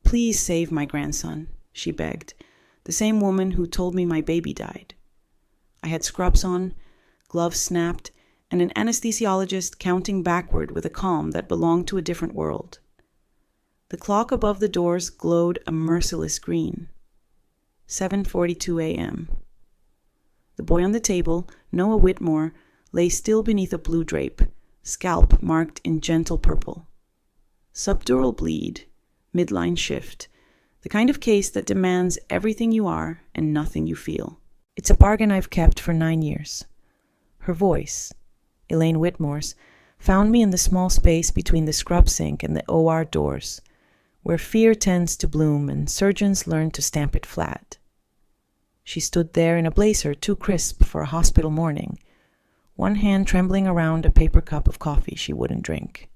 Please save my grandson, she begged, the same woman who told me my baby died. I had scrubs on, gloves snapped, and an anesthesiologist counting backward with a calm that belonged to a different world. The clock above the doors glowed a merciless green. 7:42 a.m. The boy on the table, Noah Whitmore, lay still beneath a blue drape, scalp marked in gentle purple. Subdural bleed, midline shift, the kind of case that demands everything you are and nothing you feel. It's a bargain I've kept for 9 years. Her voice, Elaine Whitmore's, found me in the small space between the scrub sink and the OR doors, where fear tends to bloom and surgeons learn to stamp it flat. She stood there in a blazer too crisp for a hospital morning, one hand trembling around a paper cup of coffee she wouldn't drink.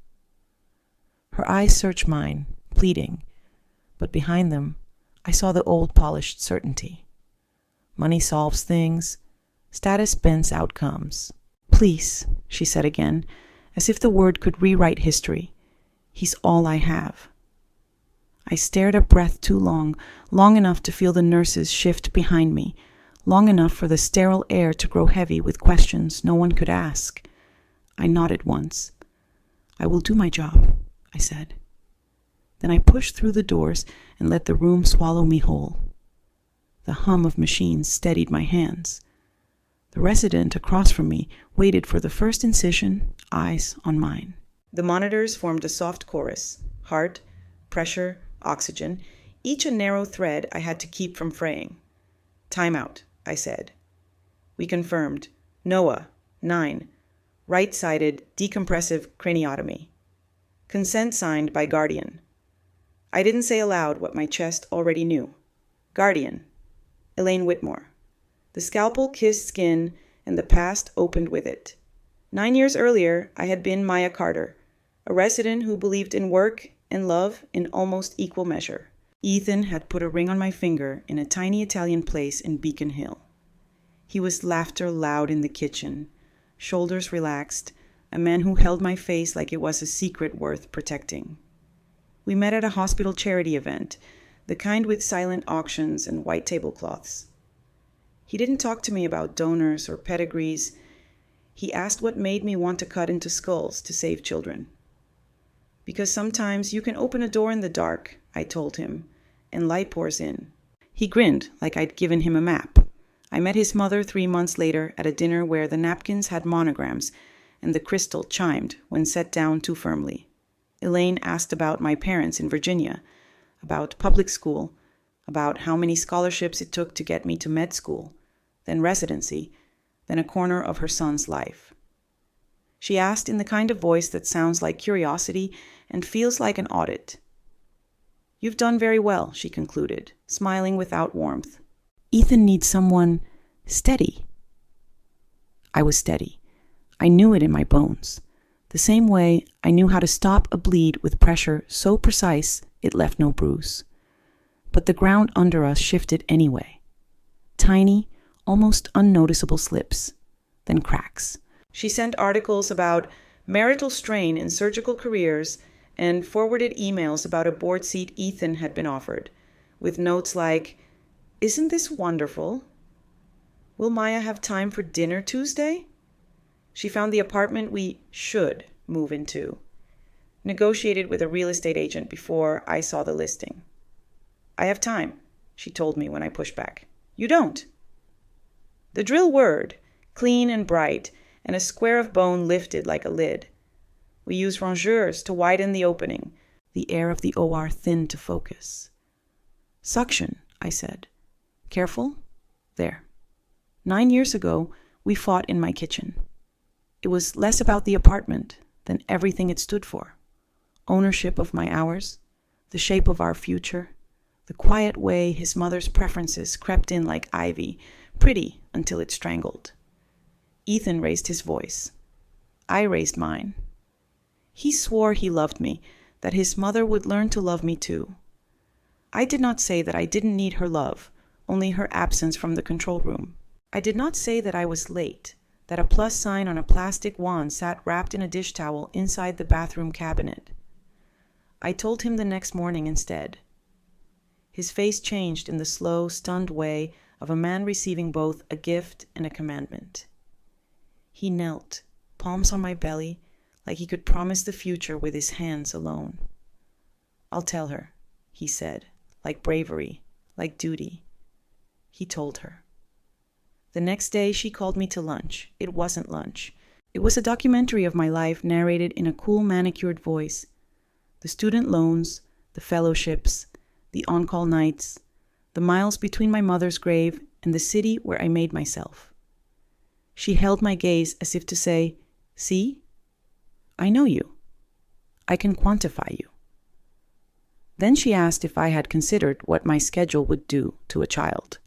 Her eyes searched mine, pleading, but behind them I saw the old polished certainty. Money solves things, status bends outcomes. Please, she said again, as if the word could rewrite history. He's all I have. I stared a breath too long, long enough to feel the nurses shift behind me, long enough for the sterile air to grow heavy with questions no one could ask. I nodded once. I will do my job, I said. Then I pushed through the doors and let the room swallow me whole. The hum of machines steadied my hands. The resident across from me waited for the first incision, eyes on mine. The monitors formed a soft chorus, heart, pressure, oxygen, each a narrow thread I had to keep from fraying. Time out, I said. We confirmed. Noah, 9. Right-sided decompressive craniotomy. Consent signed by guardian. I didn't say aloud what my chest already knew. Guardian. Elaine Whitmore. The scalpel kissed skin, and the past opened with it. 9 years earlier, I had been Maya Carter, a resident who believed in work and love in almost equal measure. Ethan had put a ring on my finger in a tiny Italian place in Beacon Hill. He was laughter loud in the kitchen, shoulders relaxed, a man who held my face like it was a secret worth protecting. We met at a hospital charity event, the kind with silent auctions and white tablecloths. He didn't talk to me about donors or pedigrees. He asked what made me want to cut into skulls to save children. Because sometimes you can open a door in the dark, I told him, and light pours in. He grinned like I'd given him a map. I met his mother 3 months later at a dinner where the napkins had monograms and the crystal chimed when set down too firmly. Elaine asked about my parents in Virginia, about public school, about how many scholarships it took to get me to med school, then residency, then a corner of her son's life. She asked in the kind of voice that sounds like curiosity and feels like an audit. You've done very well, she concluded, smiling without warmth. Ethan needs someone steady. I was steady. I knew it in my bones. The same way I knew how to stop a bleed with pressure so precise it left no bruise. But the ground under us shifted anyway. Tiny, almost unnoticeable slips, then cracks. She sent articles about marital strain in surgical careers and forwarded emails about a board seat Ethan had been offered, with notes like, "Isn't this wonderful? Will Maya have time for dinner Tuesday?" She found the apartment we should move into. Negotiated with a real estate agent before I saw the listing. "I have time," she told me when I pushed back. "You don't." The drill word, clean and bright, and a square of bone lifted like a lid. We used rongeurs to widen the opening, the air of the OR thin to focus. "Suction," I said. "Careful? There." 9 years ago, we fought in my kitchen. It was less about the apartment than everything it stood for. Ownership of my hours, the shape of our future, the quiet way his mother's preferences crept in like ivy, pretty until it strangled. Ethan raised his voice. I raised mine. He swore he loved me, that his mother would learn to love me too. I did not say that I didn't need her love, only her absence from the control room. I did not say that I was late, that a plus sign on a plastic wand sat wrapped in a dish towel inside the bathroom cabinet. I told him the next morning instead. His face changed in the slow, stunned way of a man receiving both a gift and a commandment. He knelt, palms on my belly, like he could promise the future with his hands alone. "I'll tell her," he said, like bravery, like duty. He told her. The next day she called me to lunch. It wasn't lunch. It was a documentary of my life narrated in a cool manicured voice. The student loans, the fellowships, the on-call nights, the miles between my mother's grave and the city where I made myself. She held my gaze as if to say, "See? I know you. I can quantify you." Then she asked if I had considered what my schedule would do to a child.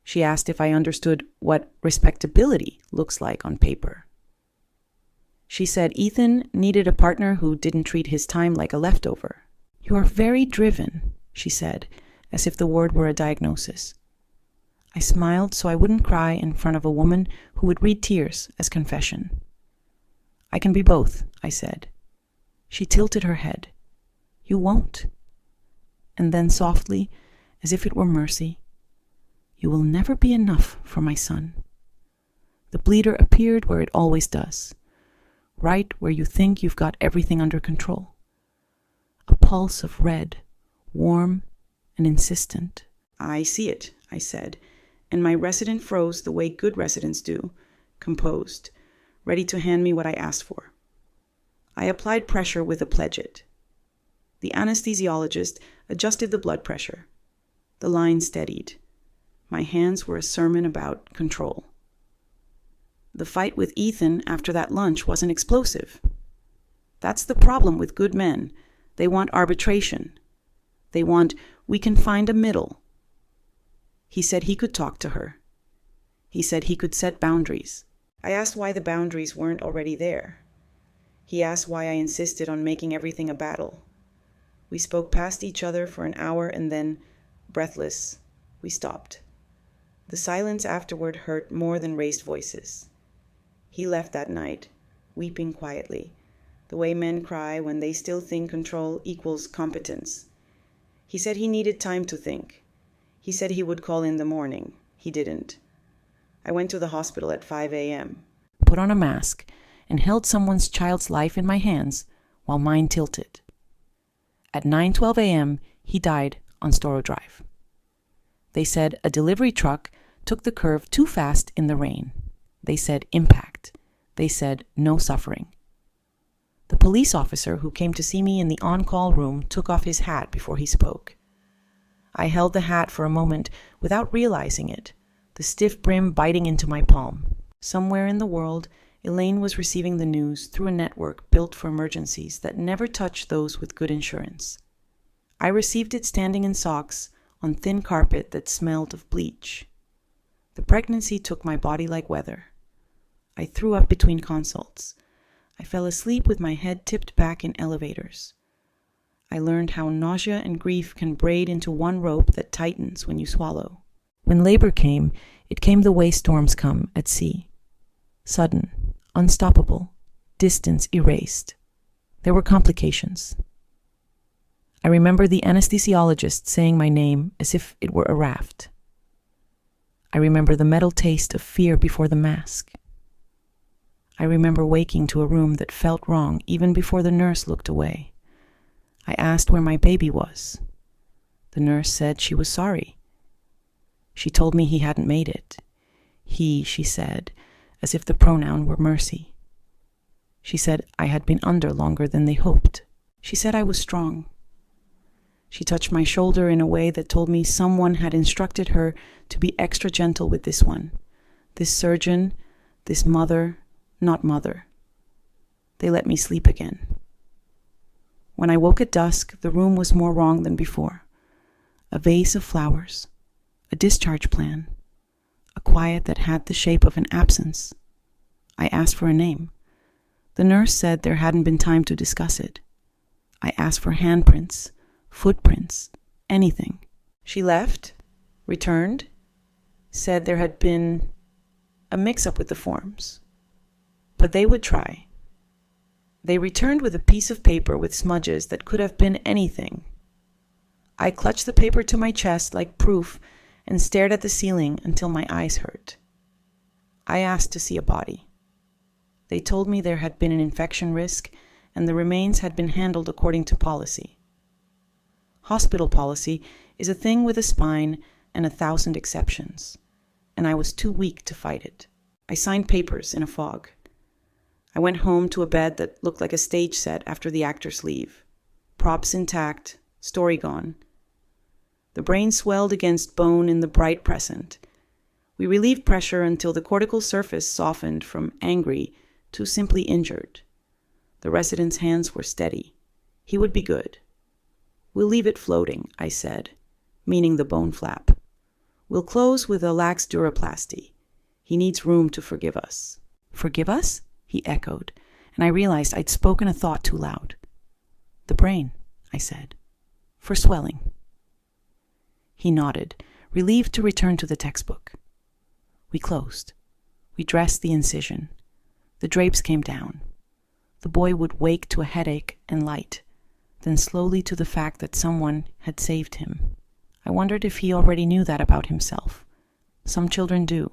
She asked if I understood what respectability looks like on paper. She said Ethan needed a partner who didn't treat his time like a leftover. "You are very driven," she said, as if the word were a diagnosis. I smiled so I wouldn't cry in front of a woman who would read tears as confession. "I can be both," I said. She tilted her head. "You won't." And then softly, as if it were mercy, "You will never be enough for my son." The bleeder appeared where it always does, right where you think you've got everything under control. A pulse of red, warm and insistent. "I see it," I said, and my resident froze the way good residents do, composed, ready to hand me what I asked for. I applied pressure with a pledget. The anesthesiologist adjusted the blood pressure. The line steadied. My hands were a sermon about control. The fight with Ethan after that lunch wasn't explosive. That's the problem with good men. They want arbitration. They want, "We can find a middle." He said he could talk to her. He said he could set boundaries. I asked why the boundaries weren't already there. He asked why I insisted on making everything a battle. We spoke past each other for an hour and then, breathless, we stopped. The silence afterward hurt more than raised voices. He left that night, weeping quietly, the way men cry when they still think control equals competence. He said he needed time to think. He said he would call in the morning. He didn't. I went to the hospital at 5 a.m., put on a mask, and held someone's child's life in my hands while mine tilted. At 9:12 a.m., he died on Storrow Drive. They said a delivery truck took the curve too fast in the rain. They said impact. They said no suffering. The police officer who came to see me in the on-call room took off his hat before he spoke. I held the hat for a moment without realizing it, the stiff brim biting into my palm. Somewhere in the world, Elaine was receiving the news through a network built for emergencies that never touched those with good insurance. I received it standing in socks on thin carpet that smelled of bleach. The pregnancy took my body like weather. I threw up between consults. I fell asleep with my head tipped back in elevators. I learned how nausea and grief can braid into one rope that tightens when you swallow. When labor came, it came the way storms come at sea. Sudden, unstoppable, distance erased. There were complications. I remember the anesthesiologist saying my name as if it were a raft. I remember the metal taste of fear before the mask. I remember waking to a room that felt wrong even before the nurse looked away. I asked where my baby was. The nurse said she was sorry. She told me he hadn't made it. He, she said, as if the pronoun were mercy. She said I had been under longer than they hoped. She said I was strong. She touched my shoulder in a way that told me someone had instructed her to be extra gentle with this one, this surgeon, this mother, not mother. They let me sleep again. When I woke at dusk, the room was more wrong than before. A vase of flowers, a discharge plan, a quiet that had the shape of an absence. I asked for a name. The nurse said there hadn't been time to discuss it. I asked for handprints, footprints, anything. She left, returned, said there had been a mix-up with the forms. But they would try. They returned with a piece of paper with smudges that could have been anything. I clutched the paper to my chest like proof and stared at the ceiling until my eyes hurt. I asked to see a body. They told me there had been an infection risk and the remains had been handled according to policy. Hospital policy is a thing with a spine and 1,000 exceptions, and I was too weak to fight it. I signed papers in a fog. I went home to a bed that looked like a stage set after the actors leave. Props intact, story gone. The brain swelled against bone in the bright present. We relieved pressure until the cortical surface softened from angry to simply injured. The resident's hands were steady. He would be good. We'll leave it floating, I said, meaning the bone flap. We'll close with a lax duroplasty. He needs room to forgive us. Forgive us? He echoed, and I realized I'd spoken a thought too loud. The brain, I said, for swelling. He nodded, relieved to return to the textbook. We closed. We dressed the incision. The drapes came down. The boy would wake to a headache and light, then slowly to the fact that someone had saved him. I wondered if he already knew that about himself. Some children do,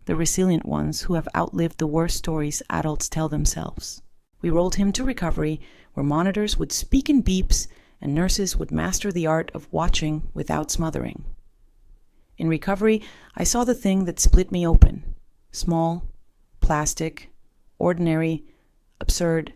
the resilient ones who have outlived the worst stories adults tell themselves. We rolled him to recovery, where monitors would speak in beeps and nurses would master the art of watching without smothering. In recovery, I saw the thing that split me open. Small, plastic, ordinary, absurd.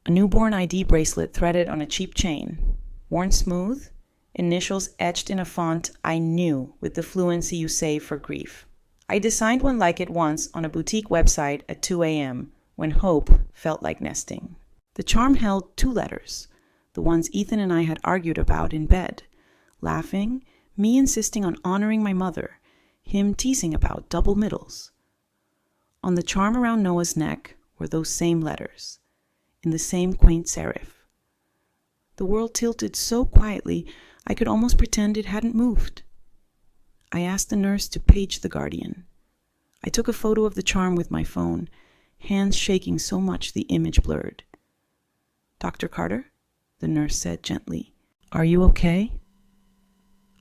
A newborn ID bracelet threaded on a cheap chain, worn smooth, initials etched in a font I knew with the fluency you save for grief. I designed one like it once on a boutique website at 2 a.m. when hope felt like nesting. The charm held 2 letters, the ones Ethan and I had argued about in bed, laughing, me insisting on honoring my mother, him teasing about double middles. On the charm around Noah's neck were those same letters, in the same quaint serif. The world tilted so quietly I could almost pretend it hadn't moved. I asked the nurse to page the guardian. I took a photo of the charm with my phone, hands shaking so much the image blurred. "Dr. Carter?" the nurse said gently. "Are you okay?"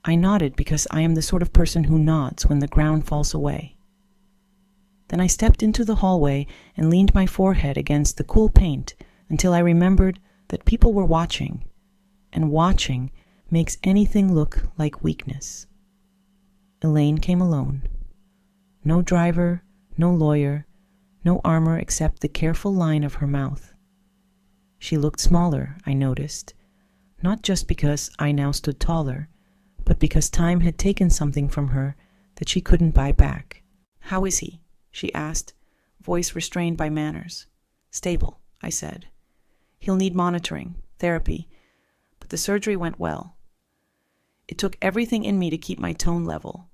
I nodded because I am the sort of person who nods when the ground falls away. Then I stepped into the hallway and leaned my forehead against the cool paint until I remembered that people were watching, and watching makes anything look like weakness. Elaine came alone. No driver, no lawyer, no armor except the careful line of her mouth. She looked smaller, I noticed, not just because I now stood taller, but because time had taken something from her that she couldn't buy back. "How is he?" she asked, voice restrained by manners. "Stable," I said. "He'll need monitoring, therapy, but the surgery went well." It took everything in me to keep my tone level.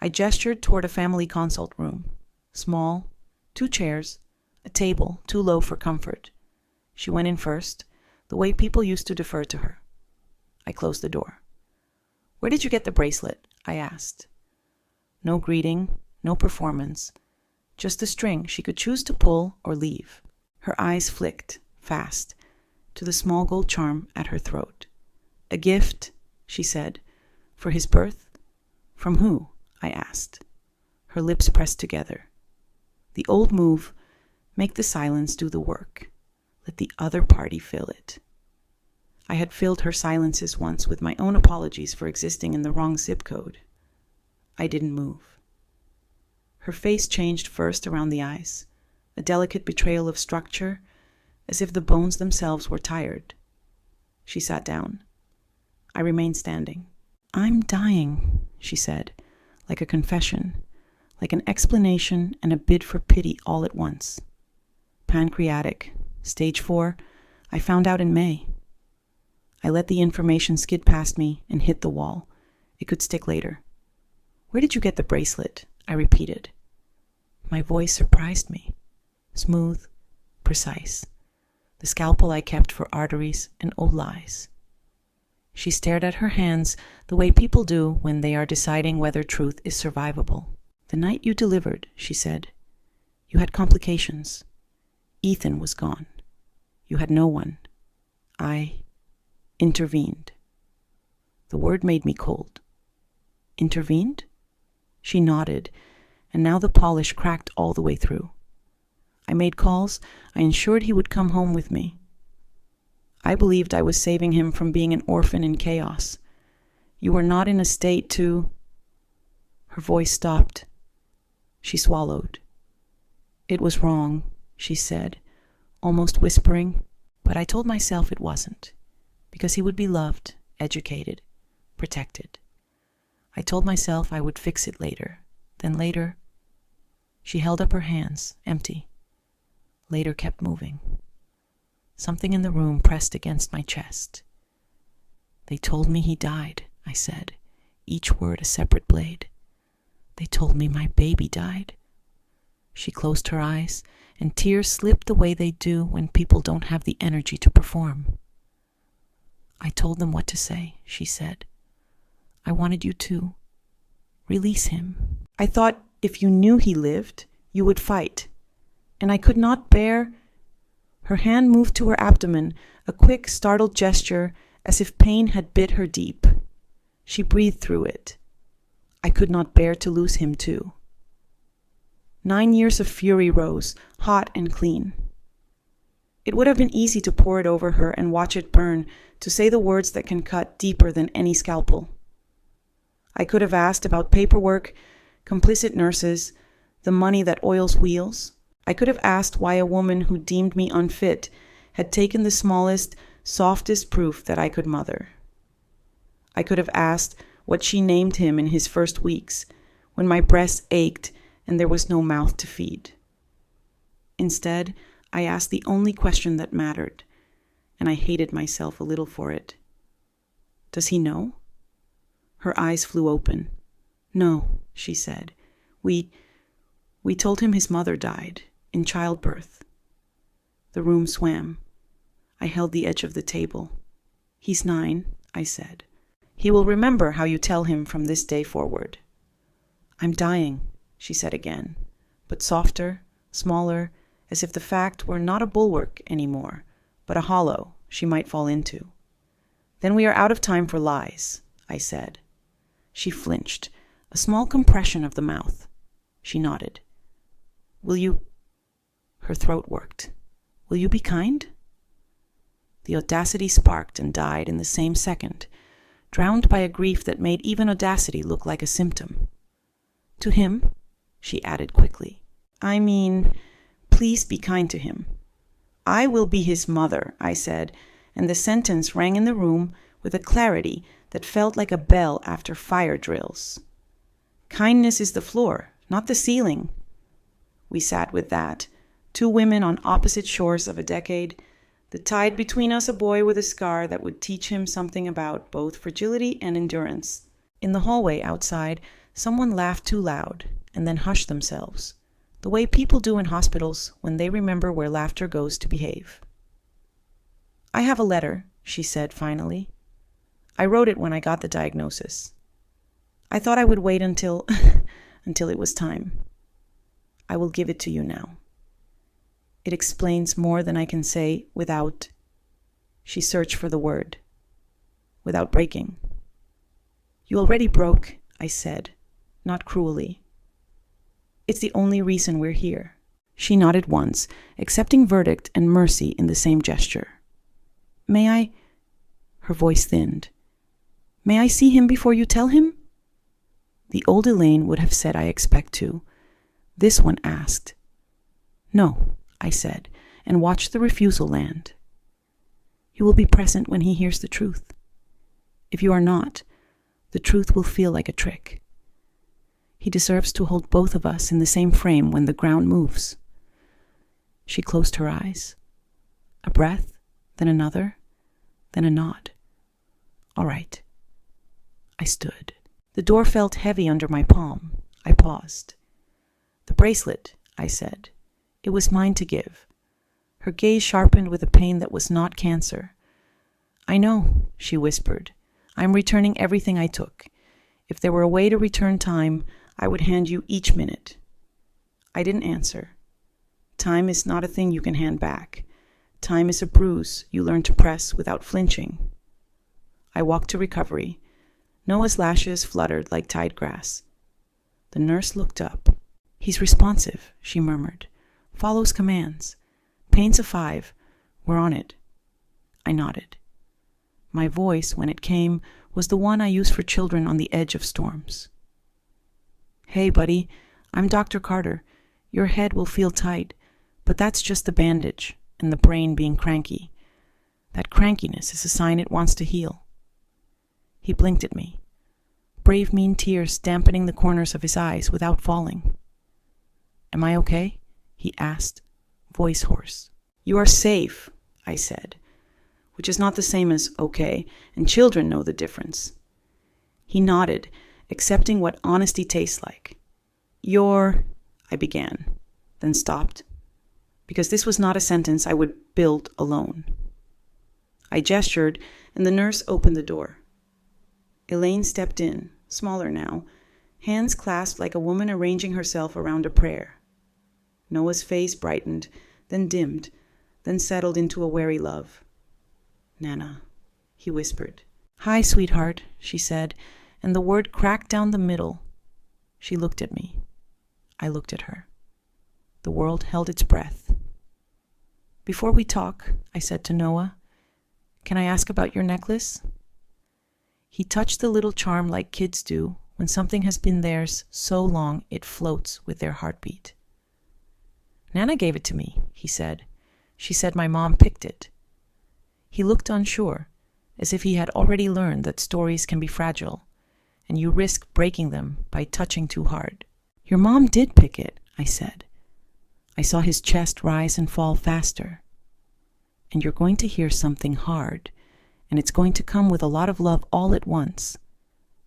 I gestured toward a family consult room. Small, 2 chairs, a table too low for comfort. She went in first, the way people used to defer to her. I closed the door. "Where did you get the bracelet?" I asked. No greeting, no performance, just a string she could choose to pull or leave. Her eyes flicked, fast, to the small gold charm at her throat. "A gift," she said, "for his birth?" "From who?" I asked. Her lips pressed together. The old move, make the silence do the work. Let the other party fill it. I had filled her silences once with my own apologies for existing in the wrong zip code. I didn't move. Her face changed first around the eyes, a delicate betrayal of structure, as if the bones themselves were tired. She sat down. I remained standing. "I'm dying," she said, like a confession, like an explanation and a bid for pity all at once. "Pancreatic, stage 4, I found out in May." I let the information skid past me and hit the wall. It could stick later. "Where did you get the bracelet?" I repeated. My voice surprised me. Smooth, precise. The scalpel I kept for arteries and old lies. She stared at her hands the way people do when they are deciding whether truth is survivable. "The night you delivered," she said, "you had complications. Ethan was gone. You had no one. I intervened." The word made me cold. Intervened? She nodded, and now the polish cracked all the way through. I made calls. I ensured he would come home with me. I believed I was saving him from being an orphan in chaos. You were not in a state to... Her voice stopped. She swallowed. It was wrong, she said, almost whispering, but I told myself it wasn't, because he would be loved, educated, protected. I told myself I would fix it later. Then later... She held up her hands, empty. Later kept moving. Something in the room pressed against my chest. They told me he died, I said, each word a separate blade. They told me my baby died. She closed her eyes, and tears slipped the way they do when people don't have the energy to perform. I told them what to say, she said. I wanted you to release him. I thought if you knew he lived, you would fight. And I could not bear... Her hand moved to her abdomen, a quick, startled gesture, as if pain had bit her deep. She breathed through it. I could not bear to lose him too. 9 years of fury rose, hot and clean. It would have been easy to pour it over her and watch it burn, to say the words that can cut deeper than any scalpel. I could have asked about paperwork, complicit nurses, the money that oils wheels. I could have asked why a woman who deemed me unfit had taken the smallest, softest proof that I could mother. I could have asked what she named him in his first weeks, when my breasts ached and there was no mouth to feed. Instead, I asked the only question that mattered, and I hated myself a little for it. Does he know? Her eyes flew open. No, she said. We told him his mother died, in childbirth. The room swam. I held the edge of the table. He's 9, I said. He will remember how you tell him from this day forward. I'm dying, she said again, but softer, smaller, as if the fact were not a bulwark anymore, but a hollow she might fall into. Then we are out of time for lies, I said. She flinched, a small compression of the mouth. She nodded. Will you... Her throat worked. Will you be kind? The audacity sparked and died in the same second, drowned by a grief that made even audacity look like a symptom. To him, she added quickly. I mean, please be kind to him. I will be his mother, I said, and the sentence rang in the room with a clarity that felt like a bell after fire drills. Kindness is the floor, not the ceiling. We sat with that, 2 women on opposite shores of a decade, the tide between us a boy with a scar that would teach him something about both fragility and endurance. In the hallway outside, someone laughed too loud and then hushed themselves, the way people do in hospitals when they remember where laughter goes to behave. I have a letter, she said finally. I wrote it when I got the diagnosis. I thought I would wait until it was time. I will give it to you now. It explains more than I can say without... She searched for the word. Without breaking. You already broke, I said, not cruelly. It's the only reason we're here. She nodded once, accepting verdict and mercy in the same gesture. May I... Her voice thinned. May I see him before you tell him? The old Elaine would have said I expect to. This one asked. No, I said, and watched the refusal land. You will be present when he hears the truth. If you are not, the truth will feel like a trick. He deserves to hold both of us in the same frame when the ground moves. She closed her eyes. A breath, then another, then a nod. All right. I stood. The door felt heavy under my palm. I paused. The bracelet, I said. It was mine to give. Her gaze sharpened with a pain that was not cancer. I know, she whispered. I'm returning everything I took. If there were a way to return time, I would hand you each minute. I didn't answer. Time is not a thing you can hand back. Time is a bruise you learn to press without flinching. I walked to recovery, Noah's lashes fluttered like tide grass. The nurse looked up. "He's responsive," she murmured. "Follows commands. Paints a 5. We're on it." I nodded. My voice, when it came, was the one I use for children on the edge of storms. "Hey, buddy, I'm Dr. Carter. Your head will feel tight, but that's just the bandage and the brain being cranky. That crankiness is a sign it wants to heal." He blinked at me, brave, mean tears dampening the corners of his eyes without falling. "Am I okay?" he asked, voice hoarse. "You are safe," I said, which is not the same as okay, and children know the difference. He nodded, accepting what honesty tastes like. I began, then stopped, because this was not a sentence I would build alone. I gestured, and the nurse opened the door. Elaine stepped in, smaller now, hands clasped like a woman arranging herself around a prayer. Noah's face brightened, then dimmed, then settled into a wary love. "Nana," he whispered. "Hi, sweetheart," she said, and the word cracked down the middle. She looked at me. I looked at her. The world held its breath. "Before we talk," I said to Noah, "can I ask about your necklace?" He touched the little charm like kids do when something has been theirs so long it floats with their heartbeat. "Nana gave it to me," he said. "She said my mom picked it." He looked unsure, as if he had already learned that stories can be fragile, and you risk breaking them by touching too hard. "Your mom did pick it," I said. I saw his chest rise and fall faster. "And you're going to hear something hard, and it's going to come with a lot of love all at once.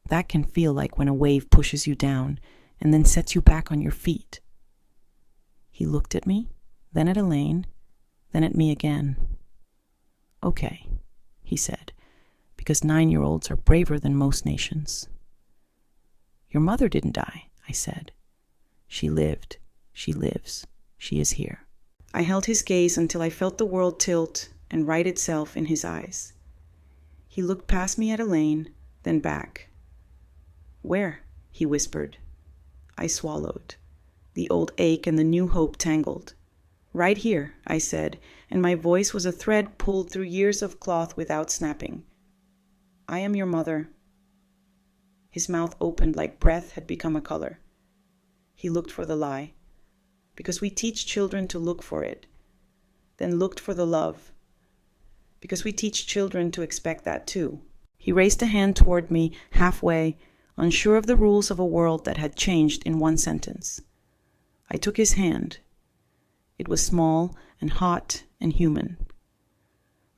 That can feel like when a wave pushes you down and then sets you back on your feet." He looked at me, then at Elaine, then at me again. "Okay," he said, "because 9-year-olds are braver than most nations." "Your mother didn't die," I said. "She lived. She lives. She is here." I held his gaze until I felt the world tilt and right itself in his eyes. He looked past me at Elaine, then back. "Where?" he whispered. I swallowed. The old ache and the new hope tangled. "Right here," I said, and my voice was a thread pulled through years of cloth without snapping. "I am your mother." His mouth opened like breath had become a color. He looked for the lie. Because we teach children to look for it, then looked for the love. Because we teach children to expect that too. He raised a hand toward me halfway, unsure of the rules of a world that had changed in one sentence. I took his hand. It was small and hot and human.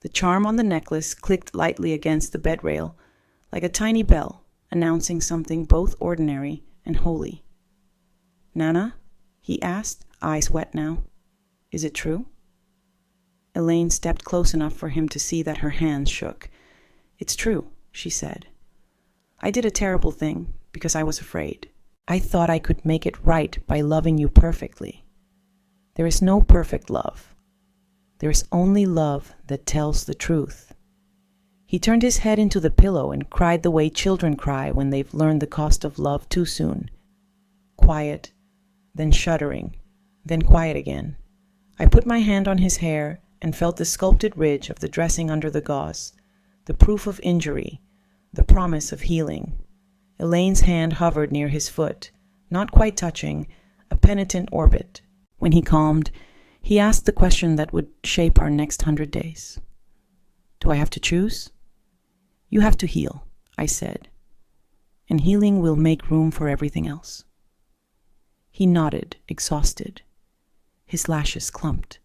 The charm on the necklace clicked lightly against the bed rail, like a tiny bell announcing something both ordinary and holy. "Nana?" he asked, eyes wet now. "Is it true?" Elaine stepped close enough for him to see that her hands shook. "It's true," she said. "I did a terrible thing because I was afraid. I thought I could make it right by loving you perfectly. There is no perfect love. There is only love that tells the truth." He turned his head into the pillow and cried the way children cry when they've learned the cost of love too soon. Quiet, then shuddering, then quiet again. I put my hand on his hair and felt the sculpted ridge of the dressing under the gauze, the proof of injury, the promise of healing. Elaine's hand hovered near his foot, not quite touching, a penitent orbit. When he calmed, he asked the question that would shape our next 100 days. "Do I have to choose?" "You have to heal," I said, "and healing will make room for everything else." He nodded, exhausted. His lashes clumped.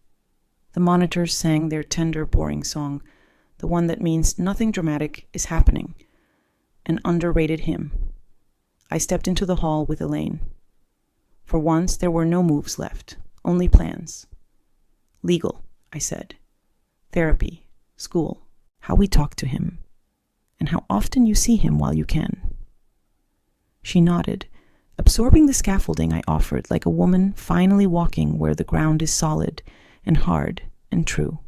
The monitors sang their tender, boring song, the one that means nothing dramatic is happening, an underrated hymn. I stepped into the hall with Elaine. For once, there were no moves left, only plans. "Legal," I said. "Therapy, school, how we talk to him, and how often you see him while you can." She nodded, absorbing the scaffolding I offered like a woman finally walking where the ground is solid and hard and true.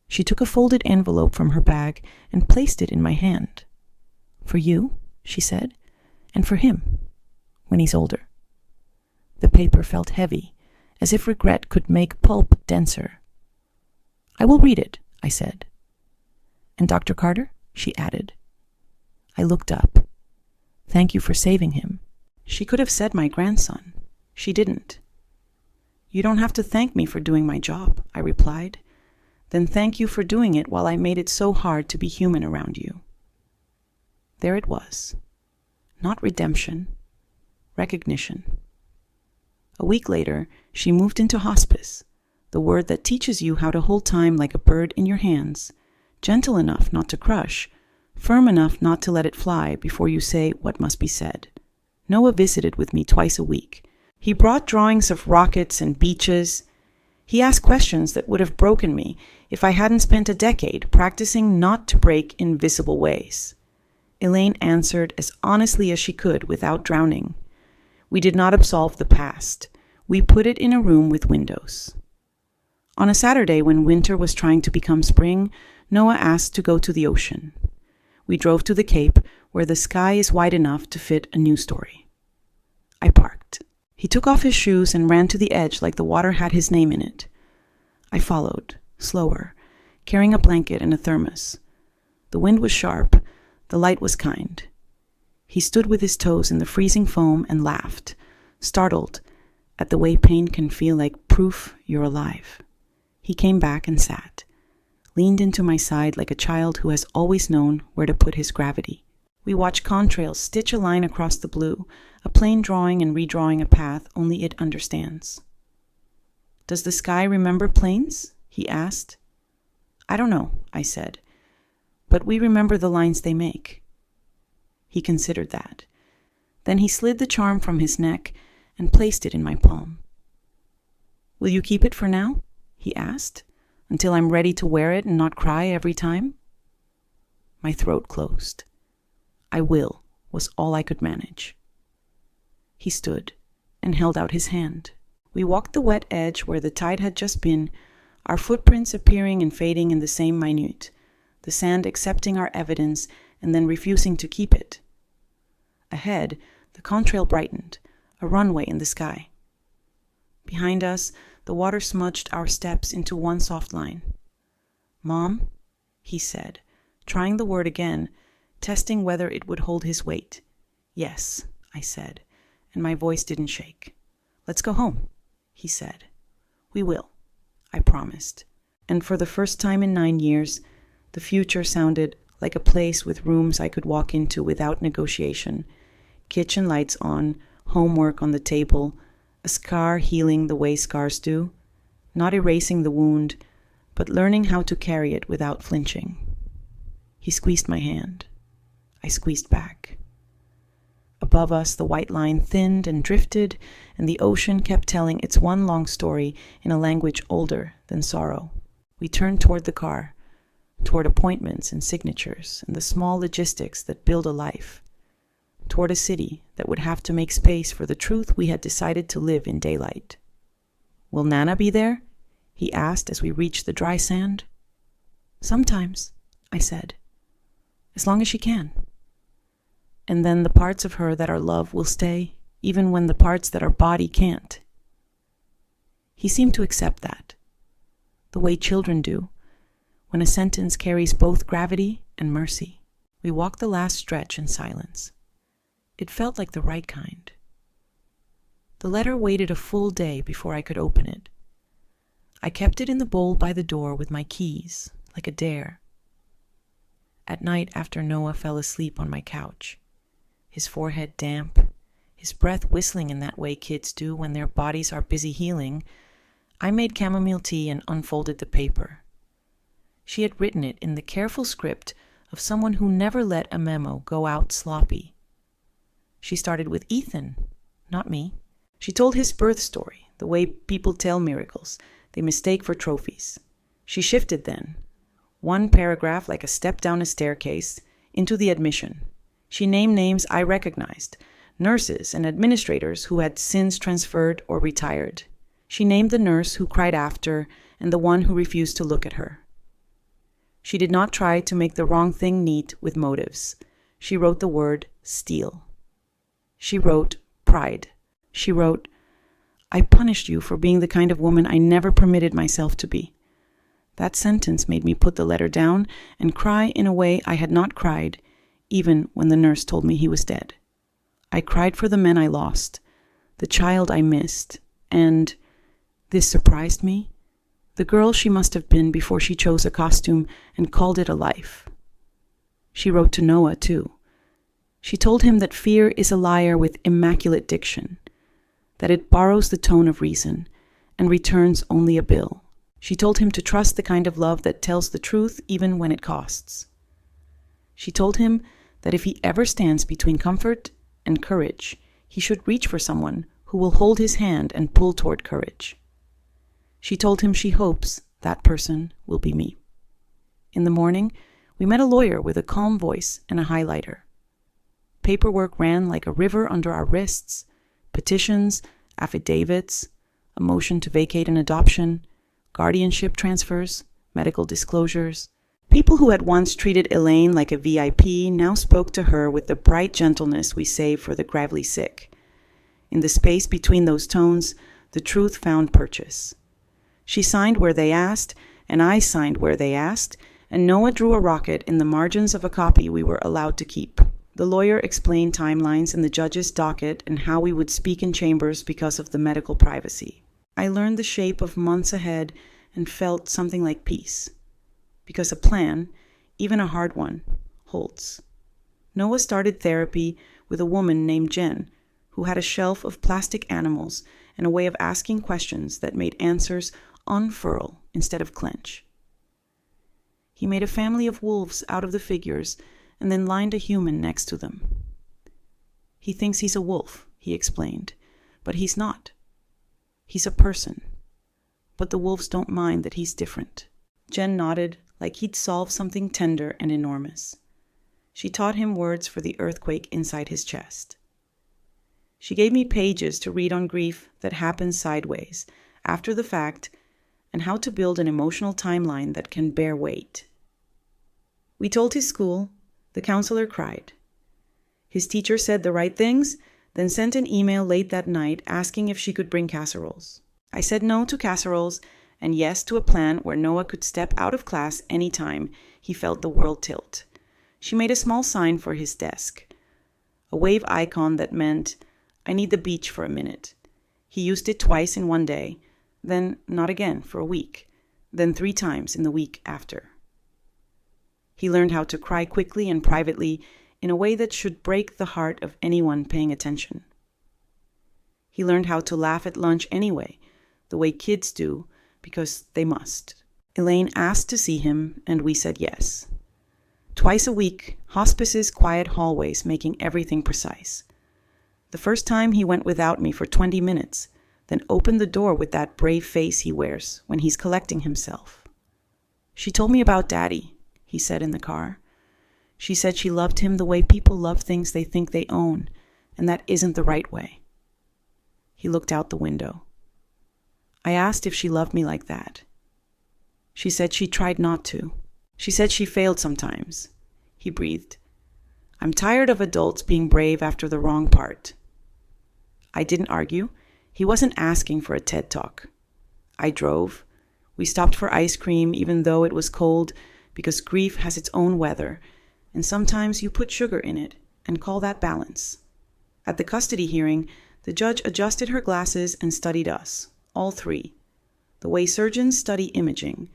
She took a folded envelope from her bag and placed it in my hand. For you, she said, and for him, when he's older. The paper felt heavy, as if regret could make pulp denser. I will read it, I said. And Dr. Carter, she added. I looked up. Thank you for saving him. She could have said my grandson. She didn't. You don't have to thank me for doing my job, I replied. Then thank you for doing it while I made it so hard to be human around you. There it was. Not redemption. Recognition. A week later, she moved into hospice, the word that teaches you how to hold time like a bird in your hands, gentle enough not to crush, firm enough not to let it fly before you say what must be said. Noah visited with me twice a week. He brought drawings of rockets and beaches. He asked questions that would have broken me if I hadn't spent a decade practicing not to break in visible ways. Elaine answered as honestly as she could without drowning. We did not absolve the past. We put it in a room with windows. On a Saturday when winter was trying to become spring, Noah asked to go to the ocean. We drove to the Cape, where the sky is wide enough to fit a news story. I parked. He took off his shoes and ran to the edge like the water had his name in it. I followed, slower, carrying a blanket and a thermos. The wind was sharp. The light was kind. He stood with his toes in the freezing foam and laughed, startled at the way pain can feel like proof you're alive. He came back and sat, leaned into my side like a child who has always known where to put his gravity. We watched contrails stitch a line across the blue, a plane drawing and redrawing a path only it understands. Does the sky remember planes? He asked. I don't know, I said, but we remember the lines they make. He considered that. Then he slid the charm from his neck and placed it in my palm. Will you keep it for now? He asked, until I'm ready to wear it and not cry every time? My throat closed. I will was all I could manage. He stood and held out his hand. We walked the wet edge where the tide had just been, our footprints appearing and fading in the same minute, the sand accepting our evidence and then refusing to keep it. Ahead, the contrail brightened, a runway in the sky. Behind us, the water smudged our steps into one soft line. Mom, he said, trying the word again, testing whether it would hold his weight. Yes, I said, and my voice didn't shake. Let's go home, he said. We will, I promised. And for the first time in 9 years, the future sounded like a place with rooms I could walk into without negotiation, kitchen lights on, homework on the table, a scar healing the way scars do, not erasing the wound, but learning how to carry it without flinching. He squeezed my hand. I squeezed back. Above us, the white line thinned and drifted, and the ocean kept telling its one long story in a language older than sorrow. We turned toward the car, toward appointments and signatures and the small logistics that build a life, toward a city that would have to make space for the truth we had decided to live in daylight. Will Nana be there? He asked as we reached the dry sand. Sometimes, I said, as long as she can. And then the parts of her that are love will stay, even when the parts that are body can't. He seemed to accept that, the way children do, when a sentence carries both gravity and mercy. We walked the last stretch in silence. It felt like the right kind. The letter waited a full day before I could open it. I kept it in the bowl by the door with my keys, like a dare. At night after Noah fell asleep on my couch, his forehead damp, his breath whistling in that way kids do when their bodies are busy healing, I made chamomile tea and unfolded the paper. She had written it in the careful script of someone who never let a memo go out sloppy. She started with Ethan, not me. She told his birth story, the way people tell miracles, they mistake for trophies. She shifted then, one paragraph like a step down a staircase, into the admission. She named names I recognized, nurses and administrators who had since transferred or retired. She named the nurse who cried after and the one who refused to look at her. She did not try to make the wrong thing neat with motives. She wrote the word steal. She wrote pride. She wrote, I punished you for being the kind of woman I never permitted myself to be. That sentence made me put the letter down and cry in a way I had not cried, even when the nurse told me he was dead. I cried for the men I lost, the child I missed, and, this surprised me, the girl she must have been before she chose a costume and called it a life. She wrote to Noah, too. She told him that fear is a liar with immaculate diction, that it borrows the tone of reason and returns only a bill. She told him to trust the kind of love that tells the truth even when it costs. She told him that if he ever stands between comfort and courage, he should reach for someone who will hold his hand and pull toward courage. She told him she hopes that person will be me. In the morning, we met a lawyer with a calm voice and a highlighter. Paperwork ran like a river under our wrists, petitions, affidavits, a motion to vacate an adoption, guardianship transfers, medical disclosures. People who had once treated Elaine like a VIP now spoke to her with the bright gentleness we save for the gravely sick. In the space between those tones, the truth found purchase. She signed where they asked, and I signed where they asked, and Noah drew a rocket in the margins of a copy we were allowed to keep. The lawyer explained timelines in the judge's docket and how we would speak in chambers because of the medical privacy. I learned the shape of months ahead and felt something like peace. Because a plan, even a hard one, holds. Noah started therapy with a woman named Jen, who had a shelf of plastic animals and a way of asking questions that made answers unfurl instead of clench. He made a family of wolves out of the figures and then lined a human next to them. He thinks he's a wolf, he explained, but he's not. He's a person. But the wolves don't mind that he's different. Jen nodded like he'd solved something tender and enormous. She taught him words for the earthquake inside his chest. She gave me pages to read on grief that happens sideways, after the fact, and how to build an emotional timeline that can bear weight. We told his school. The counselor cried. His teacher said the right things, then sent an email late that night asking if she could bring casseroles. I said no to casseroles and yes to a plan where Noah could step out of class anytime he felt the world tilt. She made a small sign for his desk, a wave icon that meant, I need the beach for a minute. He used it twice in one day, then not again for a week, then 3 times in the week after. He learned how to cry quickly and privately in a way that should break the heart of anyone paying attention. He learned how to laugh at lunch anyway, the way kids do, because they must. Elaine asked to see him, and we said yes. Twice a week, hospice's quiet hallways making everything precise. The first time he went without me for 20 minutes, then opened the door with that brave face he wears when he's collecting himself. She told me about Daddy, he said in the car. She said she loved him the way people love things they think they own, and that isn't the right way. He looked out the window. I asked if she loved me like that. She said she tried not to. She said she failed sometimes. He breathed. I'm tired of adults being brave after the wrong part. I didn't argue. He wasn't asking for a TED Talk. I drove. We stopped for ice cream even though it was cold, because grief has its own weather, and sometimes you put sugar in it and call that balance. At the custody hearing, the judge adjusted her glasses and studied us, all 3, the way surgeons study imaging,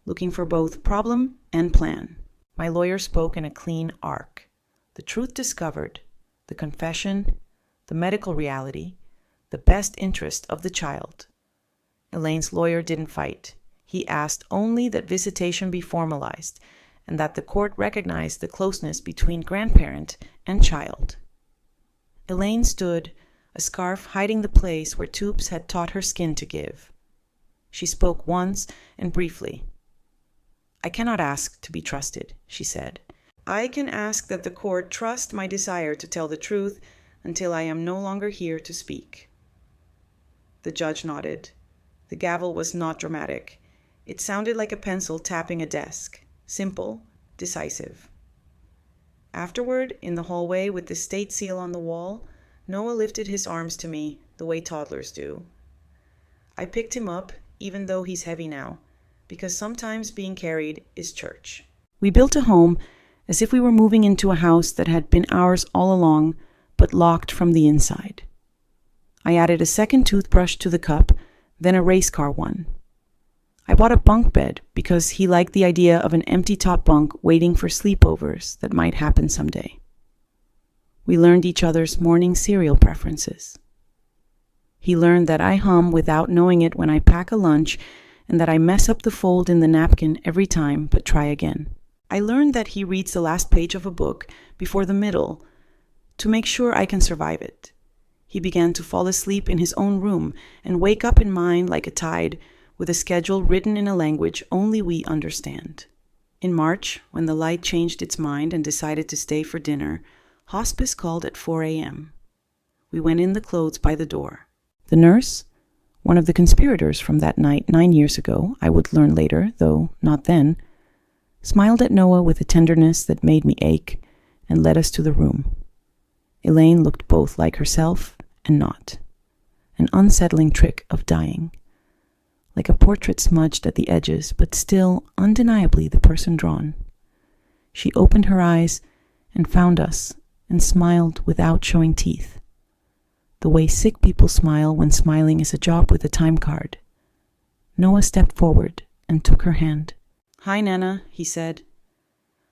looking for both problem and plan. My lawyer spoke in a clean arc. The truth discovered, the confession, the medical reality, the best interest of the child. Elaine's lawyer didn't fight. He asked only that visitation be formalized and that the court recognize the closeness between grandparent and child. Elaine stood, a scarf hiding the place where tubes had taught her skin to give. She spoke once and briefly. I cannot ask to be trusted, she said. I can ask that the court trust my desire to tell the truth until I am no longer here to speak. The judge nodded. The gavel was not dramatic. It sounded like a pencil tapping a desk, simple, decisive. Afterward, in the hallway with the state seal on the wall, Noah lifted his arms to me the way toddlers do. I picked him up, even though he's heavy now, because sometimes being carried is church. We built a home as if we were moving into a house that had been ours all along, but locked from the inside. I added a second toothbrush to the cup, then a race car one. I bought a bunk bed because he liked the idea of an empty top bunk waiting for sleepovers that might happen someday. We learned each other's morning cereal preferences. He learned that I hum without knowing it when I pack a lunch and that I mess up the fold in the napkin every time but try again. I learned that he reads the last page of a book before the middle to make sure I can survive it. He began to fall asleep in his own room and wake up in mine like a tide, with a schedule written in a language only we understand. In March, when the light changed its mind and decided to stay for dinner, hospice called at 4 a.m. We went in the clothes by the door. The nurse, one of the conspirators from that night 9 years ago, I would learn later, though not then, smiled at Noah with a tenderness that made me ache and led us to the room. Elaine looked both like herself and not. An unsettling trick of dying. Like a portrait smudged at the edges, but still undeniably the person drawn. She opened her eyes and found us and smiled without showing teeth. The way sick people smile when smiling is a job with a time card. Noah stepped forward and took her hand. "Hi, Nana," he said.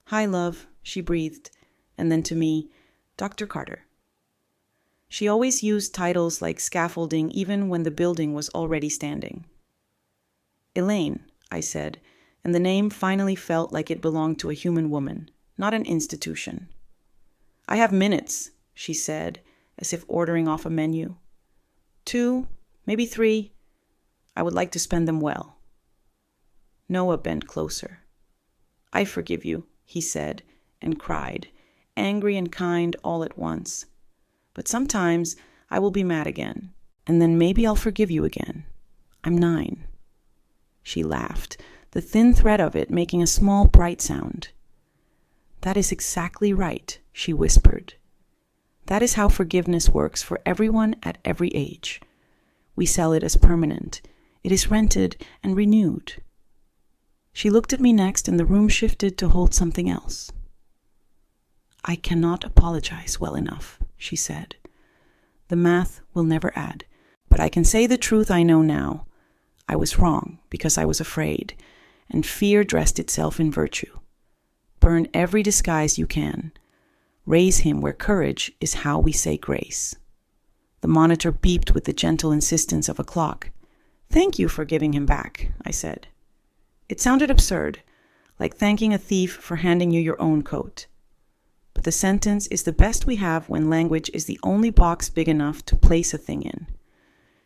"Hi, love," she breathed, and then to me, "Dr. Carter." She always used titles like scaffolding even when the building was already standing. "Elaine," I said, and the name finally felt like it belonged to a human woman, not an institution. "I have minutes," she said, as if ordering off a menu. 2, maybe 3. I would like to spend them well. Noah bent closer. "I forgive you," he said, and cried, angry and kind all at once. "But sometimes I will be mad again, and then maybe I'll forgive you again. I'm 9. She laughed, the thin thread of it making a small, bright sound. "That is exactly right," she whispered. "That is how forgiveness works for everyone at every age. We sell it as permanent. It is rented and renewed." She looked at me next, and the room shifted to hold something else. "I cannot apologize well enough," she said. "The math will never add, but I can say the truth I know now. I was wrong because I was afraid, and fear dressed itself in virtue. Burn every disguise you can. Raise him where courage is how we say grace." The monitor beeped with the gentle insistence of a clock. "Thank you for giving him back," I said. It sounded absurd, like thanking a thief for handing you your own coat. But the sentence is the best we have when language is the only box big enough to place a thing in.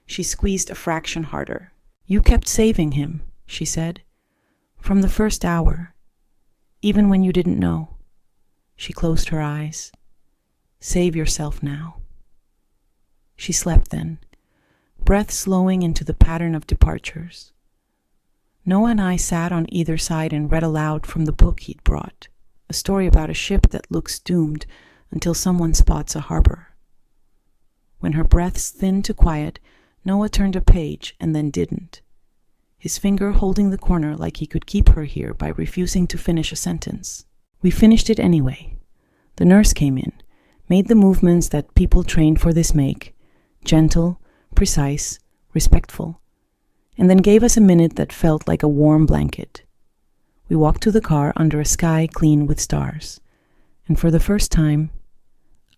She squeezed a fraction harder. "You kept saving him," she said, "from the first hour, even when you didn't know." She closed her eyes. "Save yourself now." She slept then, breath slowing into the pattern of departures. Noah and I sat on either side and read aloud from the book he'd brought, a story about a ship that looks doomed until someone spots a harbor. When her breaths thinned to quiet, Noah turned a page and then didn't, his finger holding the corner like he could keep her here by refusing to finish a sentence. We finished it anyway. The nurse came in, made the movements that people trained for this make, gentle, precise, respectful, and then gave us a minute that felt like a warm blanket. We walked to the car under a sky clean with stars, and for the first time,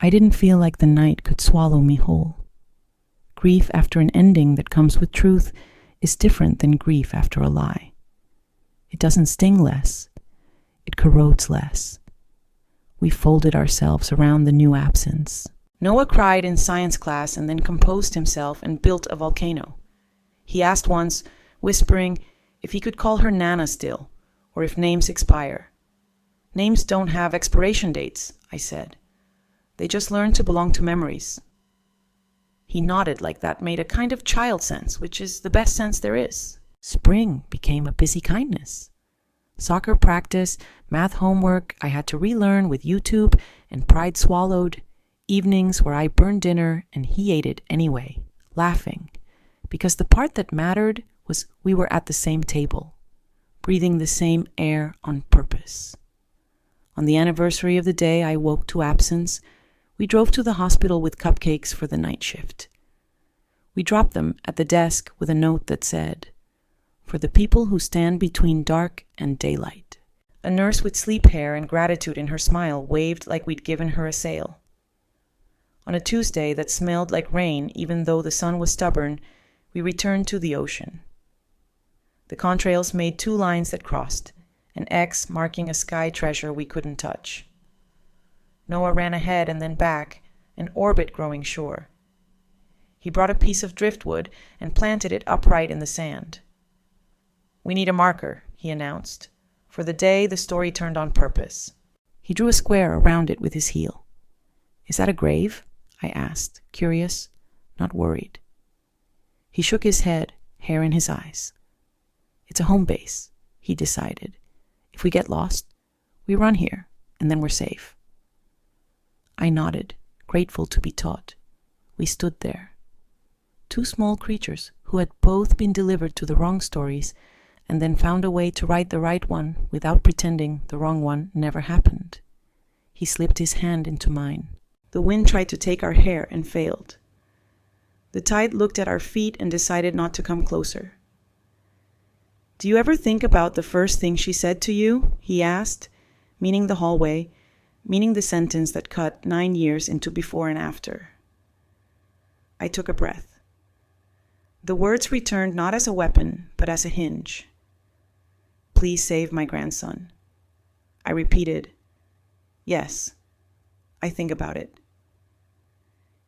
I didn't feel like the night could swallow me whole. Grief after an ending that comes with truth is different than grief after a lie. It doesn't sting less. It corrodes less. We folded ourselves around the new absence. Noah cried in science class and then composed himself and built a volcano. He asked once, whispering, if he could call her Nana still, or if names expire. "Names don't have expiration dates," I said. "They just learn to belong to memories." He nodded like that made a kind of child sense, which is the best sense there is. Spring became a busy kindness. Soccer practice, math homework I had to relearn with YouTube, and pride swallowed. Evenings where I burned dinner and he ate it anyway, laughing. Because the part that mattered was we were at the same table, breathing the same air on purpose. On the anniversary of the day I woke to absence, we drove to the hospital with cupcakes for the night shift. We dropped them at the desk with a note that said, "For the people who stand between dark and daylight." A nurse with sleep hair and gratitude in her smile waved like we'd given her a sail. On a Tuesday that smelled like rain, even though the sun was stubborn, we returned to the ocean. The contrails made 2 lines that crossed, an X marking a sky treasure we couldn't touch. Noah ran ahead and then back, an orbit growing shore. He brought a piece of driftwood and planted it upright in the sand. "We need a marker," he announced. For the day, the story turned on purpose. He drew a square around it with his heel. "Is that a grave?" I asked, curious, not worried. He shook his head, hair in his eyes. "It's a home base," he decided. "If we get lost, we run here, and then we're safe." I nodded, grateful to be taught. We stood there. 2 small creatures who had both been delivered to the wrong stories and then found a way to write the right one without pretending the wrong one never happened. He slipped his hand into mine. The wind tried to take our hair and failed. The tide looked at our feet and decided not to come closer. "Do you ever think about the first thing she said to you?" he asked, meaning the hallway, meaning the sentence that cut 9 years into before and after. I took a breath. The words returned not as a weapon, but as a hinge. "Please save my grandson." I repeated, "Yes, I think about it."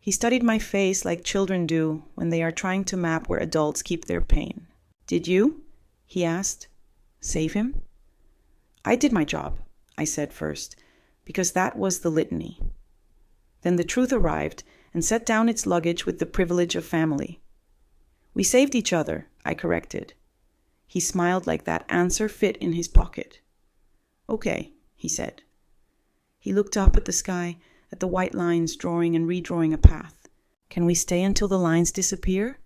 He studied my face like children do when they are trying to map where adults keep their pain. "Did you?" he asked. "Save him?" "I did my job," I said first, because that was the litany. Then the truth arrived and set down its luggage with the privilege of family. "We saved each other," I corrected. He smiled like that answer fit in his pocket. "Okay," he said. He looked up at the sky, at the white lines drawing and redrawing a path. "Can we stay until the lines disappear?"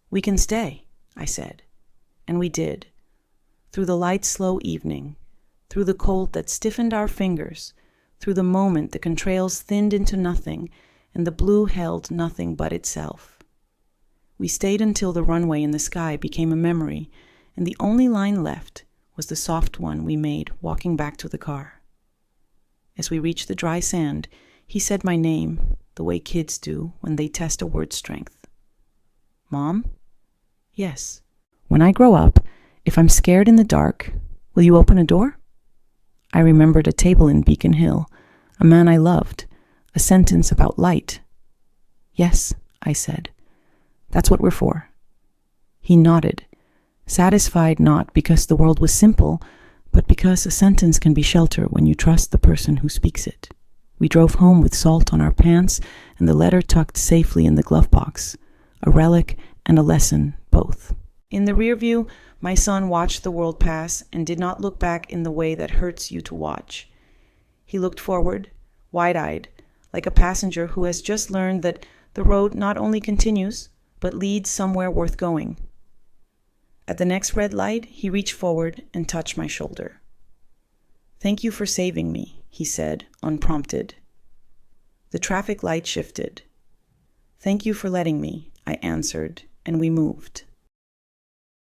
"We can stay," I said. And we did. Through the light, slow evening, through the cold that stiffened our fingers, through the moment the contrails thinned into nothing and the blue held nothing but itself. We stayed until the runway in the sky became a memory, and the only line left was the soft one we made walking back to the car. As we reached the dry sand, he said my name, the way kids do when they test a word's strength. "Mom?" "Yes." "When I grow up, if I'm scared in the dark, will you open a door?" I remembered a table in Beacon Hill, a man I loved, a sentence about light. "Yes," I said. "That's what we're for." He nodded, satisfied not because the world was simple, but because a sentence can be shelter when you trust the person who speaks it. We drove home with salt on our pants and the letter tucked safely in the glove box, a relic and a lesson both. In the rear view, my son watched the world pass and did not look back in the way that hurts you to watch. He looked forward, wide-eyed, like a passenger who has just learned that the road not only continues, but leads somewhere worth going. At the next red light, he reached forward and touched my shoulder. "Thank you for saving me," he said, unprompted. The traffic light shifted. "Thank you for letting me," I answered, and we moved.